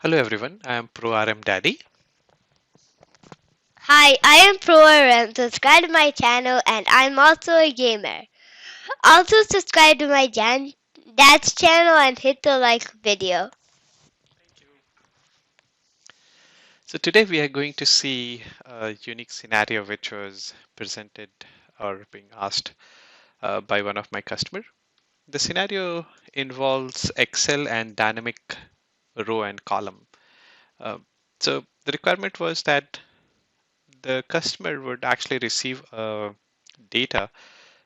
Hello everyone, I am Pro RM Daddy. Hi, I am ProRM. Subscribe to my channel and I'm also a gamer. Also subscribe to my dad's channel and hit the like video. So today we are going to see a unique scenario which was presented or being asked by one of my customer. The scenario involves Excel and dynamic row and column. Uh, so the requirement was that the customer would actually receive data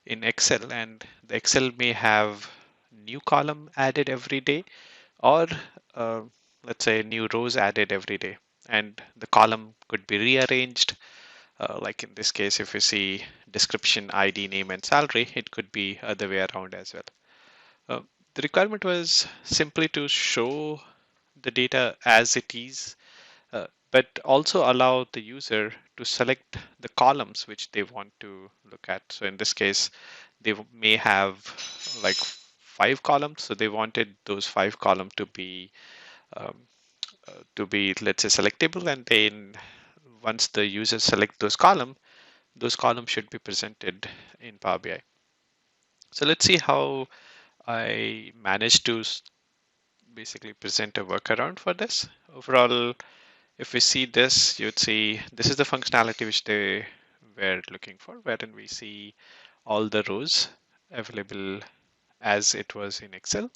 in Excel, and the Excel may have new column added every day, or uh, let's say new rows added every day, and the column could be rearranged. Like in this case, if you see description, ID, name, and salary, it could be other way around as well. Uh, the requirement was simply to show the data as it is, but also allow the user to select the columns which they want to look at. So in this case, they may have like 5 columns, so they wanted those 5 columns um, to be, let's say, selectable, and then once the user select those columns should be presented in Power BI. So let's see how I managed to basically present a workaround for this. Overall, if we see this, you'd see this is the functionality which they were looking for, wherein we see all the rows available as it was in Excel,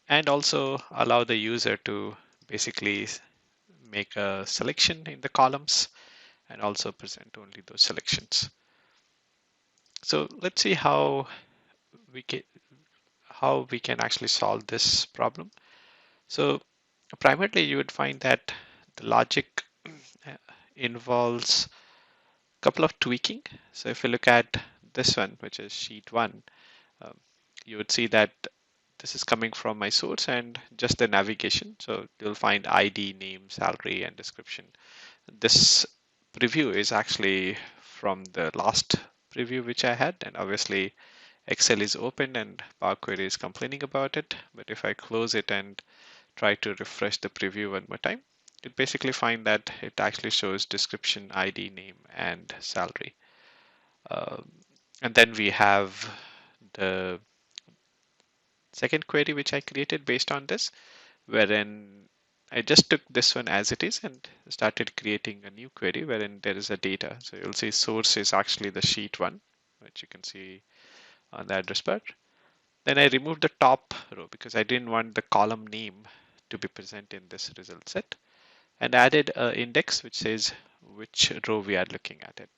and also allow the user to basically make a selection in the columns and also present only those selections. So let's see we can how we can actually solve this problem. So primarily you would find that the logic involves a couple of tweaking. So if you look at this one, which is sheet 1, um, you would see that this is coming from my source and just the navigation. So you'll find ID, name, salary, and description. This preview is actually from the last preview which I had, and obviously Excel is open and Power Query is complaining about it. But if I close it and try to refresh the preview one more time, you basically find that it actually shows description, ID, name, and salary. Um, and then we have the second query which I created based on this, wherein I just took this one as it is and started creating a new query wherein there is a data. So you'll see source is actually the sheet 1, which you can see on the address bar. Then I removed the top row because I didn't want the column name to be present in this result set, and added an index which says which row we are looking at it.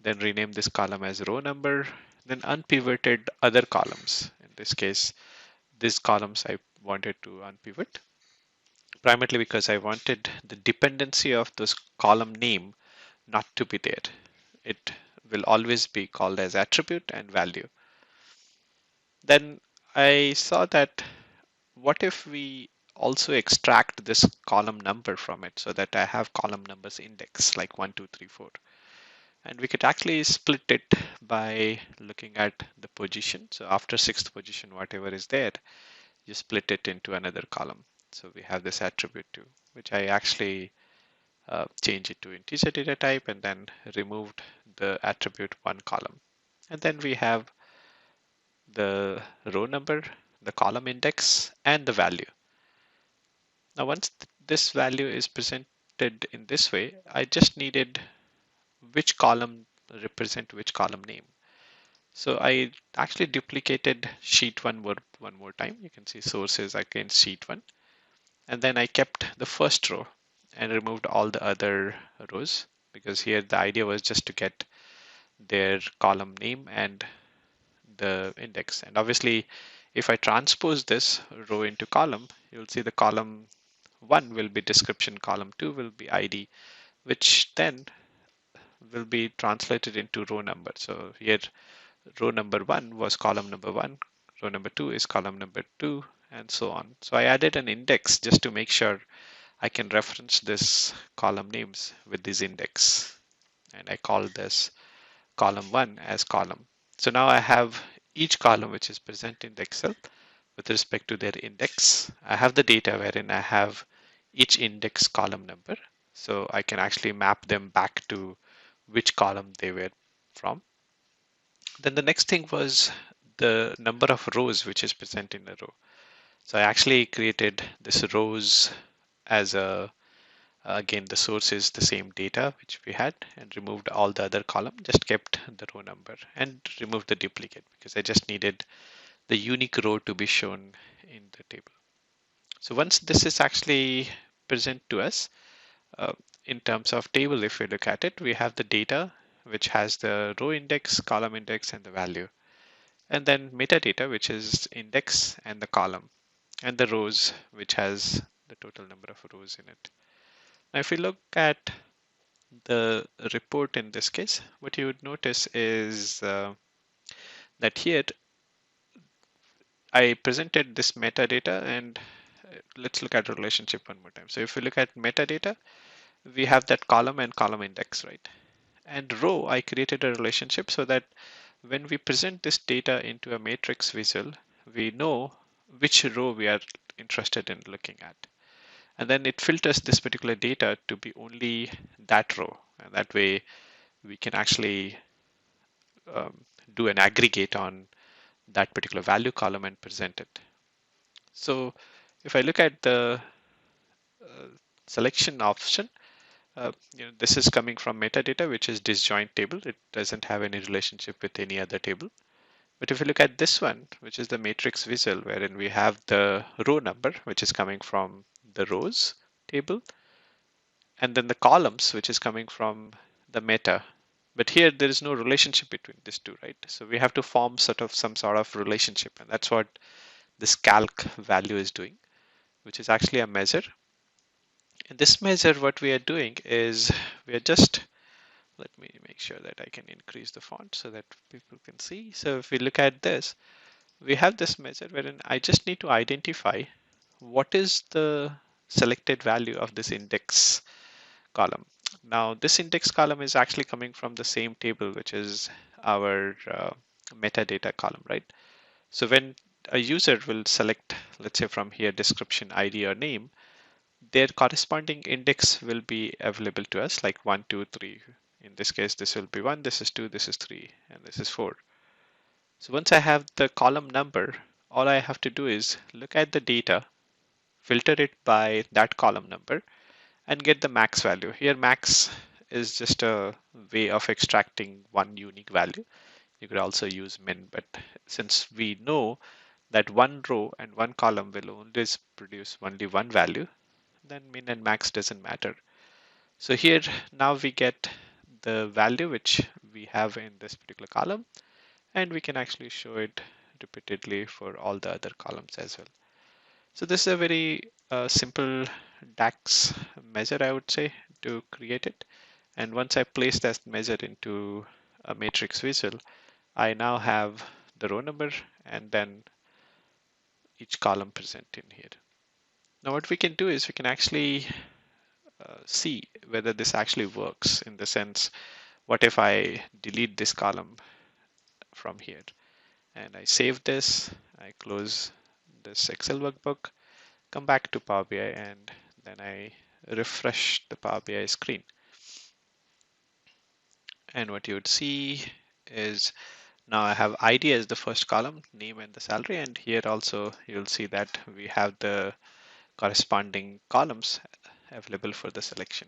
Then rename this column as row number, then unpivoted other columns. In this case, these columns I wanted to unpivot primarily because I wanted the dependency of this column name not to be there. It will always be called as attribute and value. Then I saw that what if we also extract this column number from it so that I have column numbers index like 1, 2, 3, 4. And we could actually split it by looking at the position. So after 6th position, whatever is there, you split it into another column. So we have this attribute too, which I actually change it to integer data type and then removed the attribute 1 column. And then we have the row number, the column index, and the value. Now, once this value is presented in this way, I just needed which column represent which column name. So I actually duplicated sheet 1 one more time. You can see sources against sheet 1. And then I kept the first row and removed all the other rows because here the idea was just to get their column name and the index. And obviously, if I transpose this row into column, you'll see the column 1 will be description, column 2 will be ID, which then will be translated into row number. So here row number 1 was column number 1, row number 2 is column number 2, and so on. So I added an index just to make sure I can reference this column names with this index. And I call this column 1 as column. So now I have each column which is present in the Excel with respect to their index. I have the data wherein I have each index column number. So I can actually map them back to which column they were from. Then the next thing was the number of rows which is present in a row. So I actually created this rows as a, again, the source is the same data which we had, and removed all the other column, just kept the row number and removed the duplicate because I just needed the unique row to be shown in the table. So once this is actually present to us, uh, in terms of table, if we look at it, we have the data which has the row index, column index, and the value. And then metadata, which is index and the column, and the rows, which has the total number of rows in it. Now, if we look at the report in this case, what you would notice is that here I presented this metadata, and let's look at the relationship one more time. So if we look at metadata, we have that column and column index, right? And row, I created a relationship so that when we present this data into a matrix visual, we know which row we are interested in looking at. And then it filters this particular data to be only that row. And that way we can actually do an aggregate on that particular value column and present it. So if I look at the selection option, this is coming from metadata, which is disjoint table. It doesn't have any relationship with any other table. But if you look at this one, which is the matrix visual, wherein we have the row number, which is coming from the rows table, and then the columns, which is coming from the meta. But here there is no relationship between these two, right? So we have to form some sort of relationship, and that's what this calc value is doing, which is actually a measure. In this measure, what we are doing is we are just, let me make sure that I can increase the font so that people can see. So if we look at this, we have this measure wherein I just need to identify what is the selected value of this index column. Now, this index column is actually coming from the same table, which is our metadata column, right? So when a user will select, let's say from here, description, ID, or name, their corresponding index will be available to us, like 1, 2, 3. In this case, this will be 1, this is 2, this is 3, and this is 4. So once I have the column number, all I have to do is look at the data, filter it by that column number, and get the max value. Here, max is just a way of extracting one unique value. You could also use min, but since we know that one row and one column will always produce only one value, then min and max doesn't matter. So here now we get the value which we have in this particular column, and we can actually show it repeatedly for all the other columns as well. So this is a very simple DAX measure, I would say, to create it. And once I place that measure into a matrix visual, I now have the row number and then each column present in here. Now what we can do is we can actually see whether this actually works, in the sense, what if I delete this column from here and I save this, I close this Excel workbook, come back to Power BI, and then I refresh the Power BI screen. And what you would see is now I have ID as the first column, name and the salary, and here also you'll see that we have the corresponding columns available for the selection.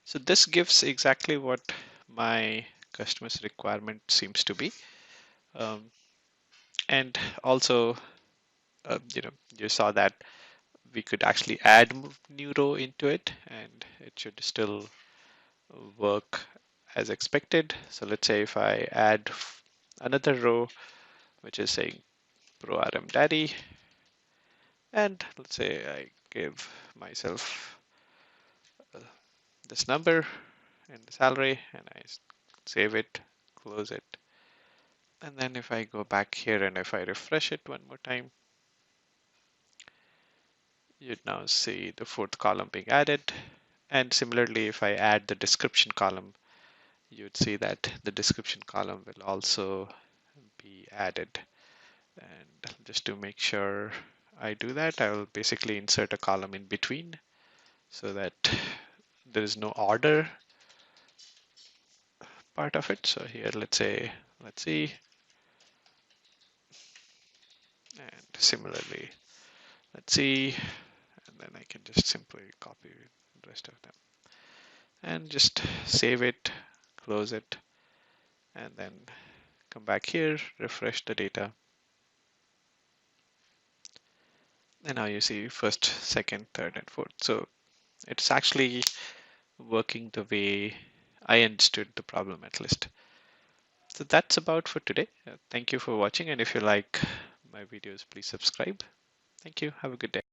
So this gives exactly what my customer's requirement seems to be. And also, you saw that we could actually add new row into it, and it should still work as expected. So let's say if I add another row, which is saying Pro RM Daddy, and let's say I give myself this number and the salary, and I save it, close it. And then if I go back here and if I refresh it one more time, you'd now see the fourth column being added. And similarly, if I add the description column, you'd see that the description column will also be added. And just to make sure I do that, I will basically insert a column in between so that there is no order part of it. So here, let's say, let's see, and similarly, let's see, and then I can just simply copy the rest of them and just save it, close it, and then come back here, refresh the data. And now you see first, second, third, and fourth. So it's actually working the way I understood the problem at least. So that's about for today. Thank you for watching. And if you like my videos, please subscribe. Thank you. Have a good day.